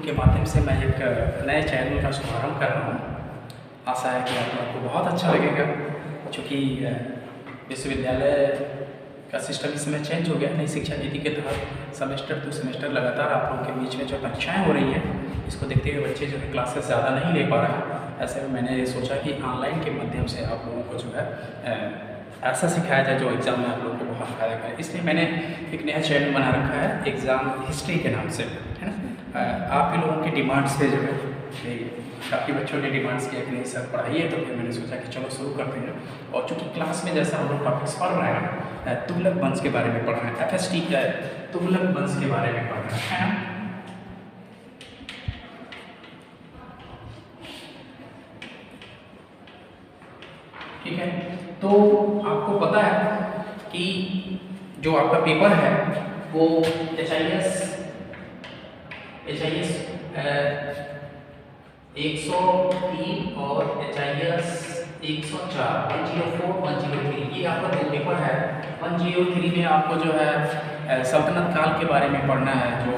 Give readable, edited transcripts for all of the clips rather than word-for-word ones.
के माध्यम से मैं एक नए चैनल का शुभारंभ कर रहा हूँ। आशा है कि आप लोग को बहुत अच्छा लगेगा, चूँकि विश्वविद्यालय का सिस्टम इस समय चेंज हो गया। नई शिक्षा नीति के तहत सेमेस्टर टू सेमेस्टर लगातार आप लोगों के बीच में जो कक्षाएँ हो रही हैं, इसको देखते हुए बच्चे जो है क्लासेस ज़्यादा नहीं ले पा रहे हैं। ऐसे में मैंने सोचा कि ऑनलाइन के माध्यम से आप लोगों को जो है ऐसा सिखाया जाए जो एग्ज़ाम में आप लोगों को बहुत फ़ायदा करे। इसलिए मैंने एक नया चैनल बना रखा है एग्ज़ाम हिस्ट्री के नाम से, है ना। आप ही लोगों की डिमांड्स पे जो है काफ़ी बच्चों ने डिमांड्स किया कि नहीं सर पढ़ाइए, तो फिर मैंने सोचा कि चलो शुरू करते हैं। और चूँकि क्लास में जैसा हम लोग टॉपिक्स पढ़ रहे हैं, तुगलक वंश के बारे में पढ़ रहे हैं, FST का तुगलक वंश के बारे में पढ़ रहे हैं ना। ठीक है, तो आपको पता है कि जो आपका पेपर है वो HIS 103 और HIS 104 104 103 ये आपका जो पेपर है 103 में आपको जो है सल्तनत काल के बारे में पढ़ना है, जो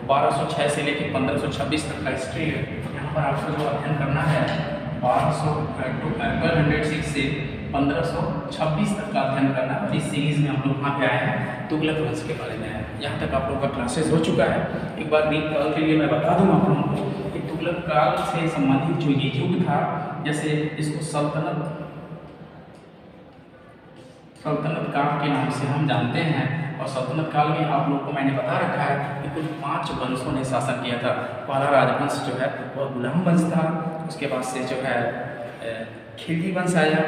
1206 से लेकर 1526 तक का हिस्ट्री है। यहाँ पर आपको जो अध्ययन करना है 1206 से 1526 तक का अध्ययन करना है। और इस सीरीज़ में हम लोग कहाँ पे आए हैं, तुगलक वंश के बारे में है। यहाँ तक आप लोगों का क्लासेस हो चुका है। एक बार रीकॉल के लिए मैं बता दूँ आप लोगों को कि तुगलक काल से संबंधित जो ये युग था, जैसे इसको सल्तनत काल के नाम से हम जानते हैं। और सल्तनत काल में आप लोगों को मैंने बता रखा है कि कुल 5 वंशों ने शासन किया था। पहला राजवंश जो है वह गुलाम वंश था, उसके बाद से जो है खिलजी वंश आया,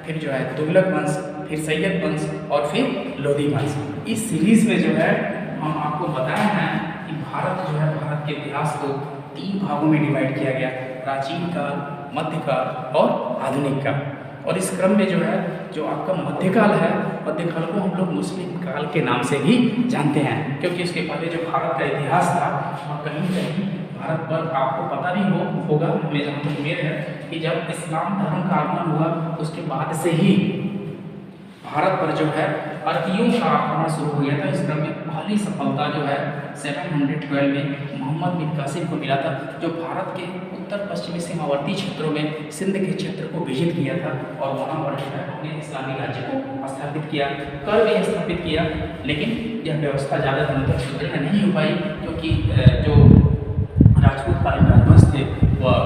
फिर जो है तुगलक वंश, फिर सैयद वंश और फिर लोधी वंश। इस सीरीज़ में जो है हम आपको बताए हैं कि भारत जो है, भारत के इतिहास को 3 भागों में डिवाइड किया गया, प्राचीन काल, मध्यकाल और आधुनिक काल। और इस क्रम में जो है जो आपका मध्यकाल है, मध्यकाल को हम लोग मुस्लिम काल के नाम से भी जानते हैं, क्योंकि इसके पहले जो भारत का इतिहास था और कहीं कहीं भारत पर आपको पता भी होगा, हमें जहाँ तक उम्मीद है कि जब इस्लाम धर्म का आगमन हुआ उसके बाद से ही भारत पर जो है अरबियों का आक्रमण शुरू हो गया था। इस क्रम में पहली सफलता जो है 712 में मोहम्मद बिन कासिम को मिला था, जो भारत के उत्तर पश्चिमी सीमावर्ती क्षेत्रों में सिंध के क्षेत्र को विजित किया था और वहाँ पर जो है अपने इस्लामी राज्य को स्थापित किया, कर भी स्थापित किया। लेकिन यह व्यवस्था ज़्यादा दिनों तक सुदृढ़ नहीं हो पाई, क्योंकि जो राजपूत कालीन राजवंश थे वह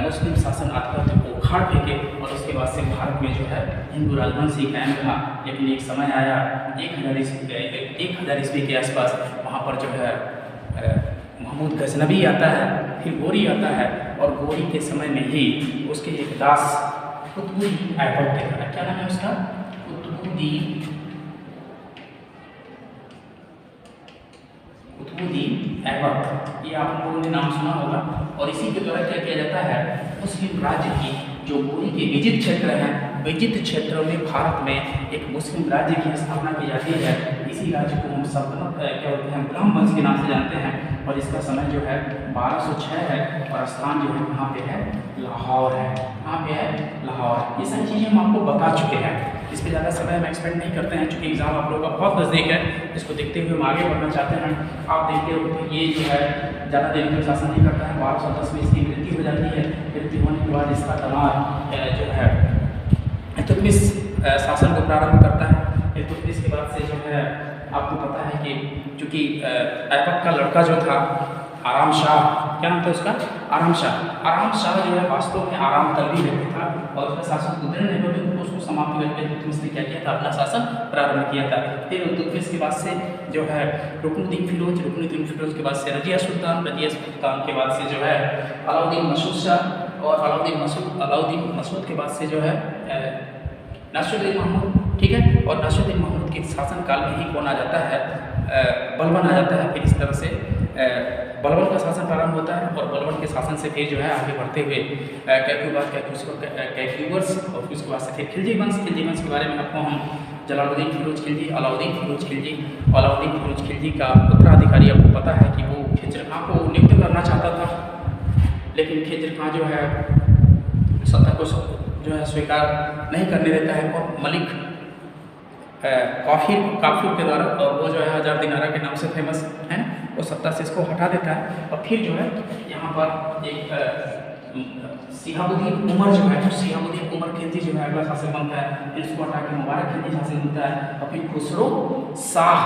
मुस्लिम शासन आधिपत्य को उखाड़ फेंके और उसके बाद से भारत में जो है हिंदू राजवंश ही कायम रहा। लेकिन एक समय आया 1000 ईस्वी के आसपास, वहाँ पर जो है महमूद गजनबी आता है, फिर गोरी आता है, और गोरी के समय में ही उसके एक दास कुतुबुद्दीन ऐबक थे, क्या नाम है उसका, कुतुबुद्दीन ऐबक, ये आप लोगों ने नाम सुना होगा। और इसी के द्वारा क्या किया जाता है, मुस्लिम राज्य की जो गोरी के विजित क्षेत्र हैं, विजित क्षेत्रों में भारत में एक मुस्लिम राज्य की स्थापना की जाती है। इसी राज्य को हम सल्तनत क्या बोलते हैं, गुलाम वंश के नाम से जानते हैं। और इसका समय जो है 1206 है और स्थान जो है कहाँ पे है, लाहौर है। कहाँ पे है, लाहौर। ये सारी चीज़ें हम आपको बता चुके हैं, इस पर ज़्यादा समय हम एक्सपेंड नहीं करते हैं, क्योंकि एग्जाम आप लोगों का बहुत नज़दीक है। इसको देखते हुए हम आगे बढ़ना चाहते हैं। आप देखते हो तो ये जो है ज़्यादा देर तक शासन नहीं करता है, 1210 में इसकी मृत्यु हो जाती है। मृत्यु होने के बाद इसका दमाद जो है इल्तुतमिश शासन को प्रारंभ करता है। इल्तुतमिश के बाद से जो है आपको पता है कि चूँकि ऐबक का लड़का जो था आराम शाह, क्या नाम था उसका, आराम शाह जो है वास्तव में आराम तलबी व्यक्ति था और उसका शासन सुदृढ़ नहीं होते तो उसको समाप्त करके इल्तुतमिश ने क्या किया था, अपना शासन प्रारंभ किया था। फिर इल्तुतमिश के बाद से जो है रुकनुद्दीन फिरोज के बाद से रजिया सुल्तान के बाद से जो है अलाउद्दीन मसूद शाह, और अलाउद्दीन मसूद के बाद से जो है नासिरुद्दीन महमूद, ठीक है। और नासिरुद्दीन महमूद के शासन काल में ही कौन आ जाता है, बलबन आ जाता है। फिर इस तरह से बलबन का शासन प्रारंभ होता है और बलबन के शासन से फिर जो है आगे बढ़ते हुए कैक्यूबर्स, और उसके बाद से फिर खिलजी वंश के बारे में आपको हम जलालुद्दीन फिरोज खिलजी, अलाउद्दीन फिरोज खिलजी का उत्तराधिकारी आपको पता है कि वो खिजर खां को नियुक्त करना चाहता था, लेकिन खिजर खां जो है सत्ता को जो है स्वीकार नहीं करने देता है और मलिक काफिर के द्वारा, और वो जो है 1000 दिनारा के नाम से फेमस है। वो सत्ता से इसको हटा देता है। और फिर जो है यहाँ पर एक शिहाबुद्दीन उमर जो है, शिहाबुद्दीन उमर खिलजी जो है अगला शासक बनता है। इसको हटा के मुबारक खिलजी शासक बनता है। और फिर खुसरो शाह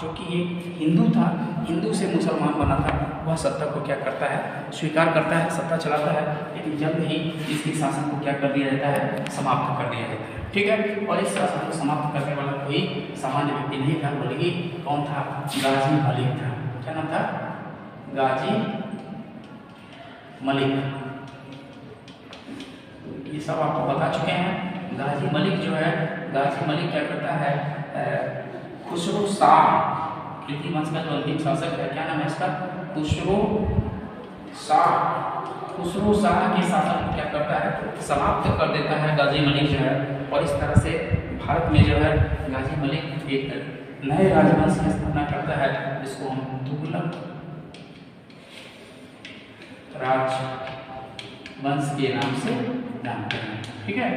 जो कि एक हिंदू था, हिंदू से मुसलमान बना था, वह सत्ता को क्या करता है, स्वीकार करता है, सत्ता चलाता है। लेकिन जल्द ही इसके शासन को क्या कर दिया जाता है, समाप्त कर दिया जाता है। ठीक है। और इस शासन को समाप्त करने वाला कोई सामान्य व्यक्ति नहीं था, बल्कि कौन था, गाजी मलिक था। क्या नाम था, गाजी मलिक। ये सब आपको बता चुके हैं। गाजी मलिक जो है, गाजी मलिक क्या करता है, खुसरो शाह खिलजी वंश का जो अंतिम शासक है, क्या नाम है इसका, खुसरो शाह। खुसरो शाह के शासन को क्या करता है, समाप्त कर देता है गाजी मलिक जो है। और इस तरह से भारत में जो है गाजी मलिक एक नए राजवंश की स्थापना करता है, जिसको हम तुगलक राजवंश के नाम से जानते हैं। ठीक है।